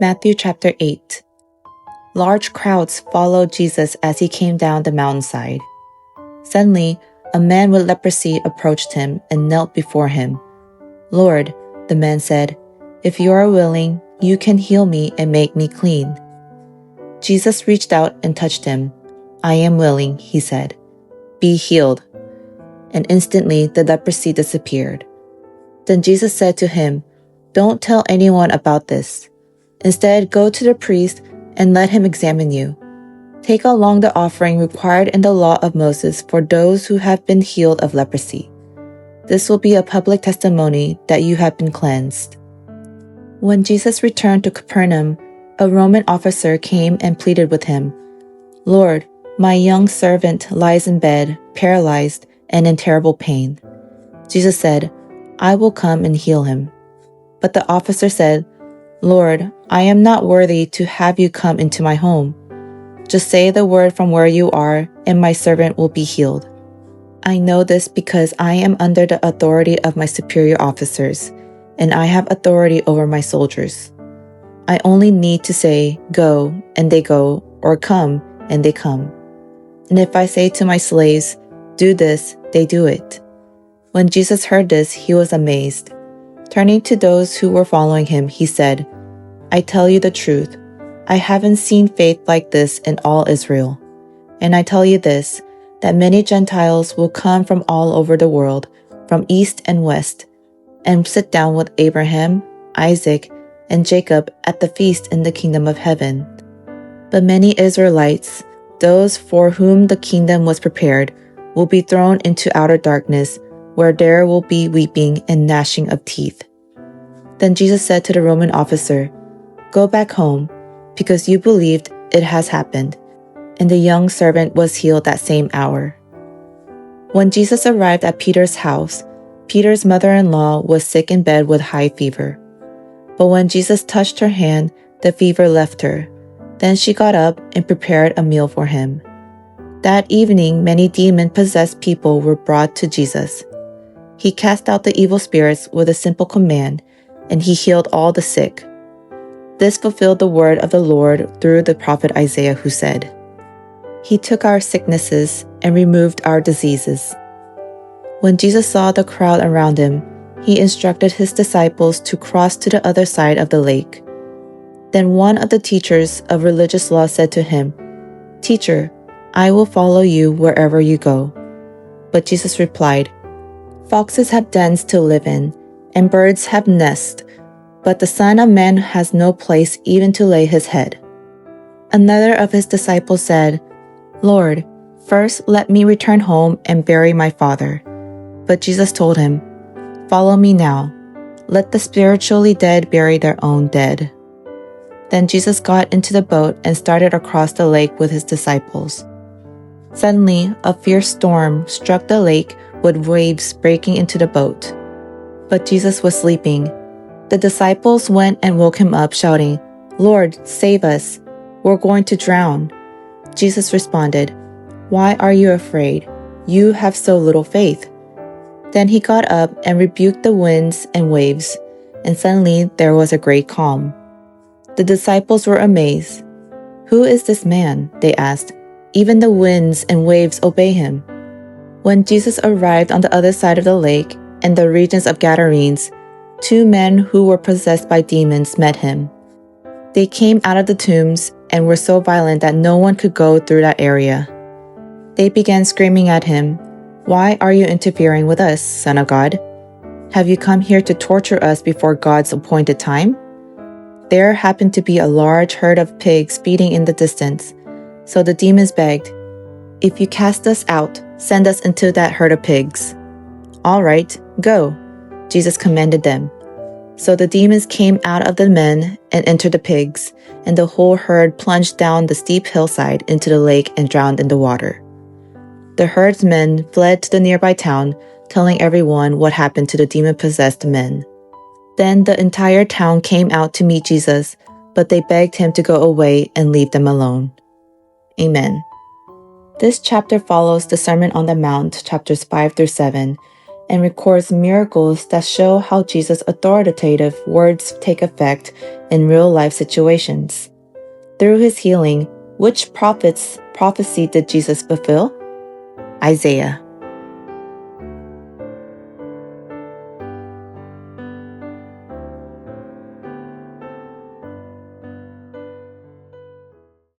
Matthew chapter 8. Large crowds followed Jesus as he came down the mountainside. Suddenly, a man with leprosy approached him and knelt before him. "Lord," the man said, "if you are willing, you can heal me and make me clean." Jesus reached out and touched him. "I am willing," he said. "Be healed." And instantly the leprosy disappeared. Then Jesus said to him, "Don't tell anyone about this. Instead, go to the priest and let him examine you. Take along the offering required in the law of Moses for those who have been healed of leprosy. This will be a public testimony that you have been cleansed." When Jesus returned to Capernaum, a Roman officer came and pleaded with him, "Lord, my young servant lies in bed, paralyzed and in terrible pain." Jesus said, "I will come and heal him." But the officer said, "Lord, I am not worthy to have you come into my home. Just say the word from where you are, and my servant will be healed. I know this because I am under the authority of my superior officers, and I have authority over my soldiers. I only need to say, 'Go,' and they go, or 'Come,' and they come. And if I say to my slaves, 'Do this,' they do it." When Jesus heard this, he was amazed. Turning to those who were following him, he said, "I tell you the truth. I haven't seen faith like this in all Israel. And I tell you this, that many Gentiles will come from all over the world, from east and west, and sit down with Abraham, Isaac, and Jacob at the feast in the kingdom of heaven. But many Israelites, those for whom the kingdom was prepared, will be thrown into outer darkness, where there will be weeping and gnashing of teeth." Then Jesus said to the Roman officer, "Go back home, because you believed it has happened." And the young servant was healed that same hour. When Jesus arrived at Peter's house, Peter's mother-in-law was sick in bed with high fever. But when Jesus touched her hand, the fever left her. Then she got up and prepared a meal for him. That evening, many demon-possessed people were brought to Jesus. He cast out the evil spirits with a simple command, and he healed all the sick. This fulfilled the word of the Lord through the prophet Isaiah, who said, "He took our sicknesses and removed our diseases." When Jesus saw the crowd around him, he instructed his disciples to cross to the other side of the lake. Then one of the teachers of religious law said to him, "Teacher, I will follow you wherever you go." But Jesus replied, "Foxes have dens to live in, and birds have nests, but the Son of Man has no place even to lay his head." Another of his disciples said, "Lord, first let me return home and bury my father." But Jesus told him, "Follow me now. Let the spiritually dead bury their own dead." Then Jesus got into the boat and started across the lake with his disciples. Suddenly, a fierce storm struck the lake with waves breaking into the boat. But Jesus was sleeping. The disciples went and woke him up, shouting, "Lord, save us! We're going to drown." Jesus responded, "Why are you afraid? You have so little faith." Then he got up and rebuked the winds and waves, and suddenly there was a great calm. The disciples were amazed. "Who is this man?" they asked. "Even the winds and waves obey him." When Jesus arrived on the other side of the lake, in the regions of Gadarenes, 2 men who were possessed by demons met him. They came out of the tombs and were so violent that no one could go through that area. They began screaming at him, "Why are you interfering with us, Son of God? Have you come here to torture us before God's appointed time?" There happened to be a large herd of pigs feeding in the distance, so the demons begged, "If you cast us out, send us into that herd of pigs." "All right, go," Jesus commanded them. So the demons came out of the men and entered the pigs, and the whole herd plunged down the steep hillside into the lake and drowned in the water. The herdsmen fled to the nearby town, telling everyone what happened to the demon-possessed men. Then the entire town came out to meet Jesus, but they begged him to go away and leave them alone. Amen. This chapter follows the Sermon on the Mount, chapters 5 through 7, and records miracles that show how Jesus' authoritative words take effect in real-life situations. Through his healing, which prophet's prophecy did Jesus fulfill? Isaiah.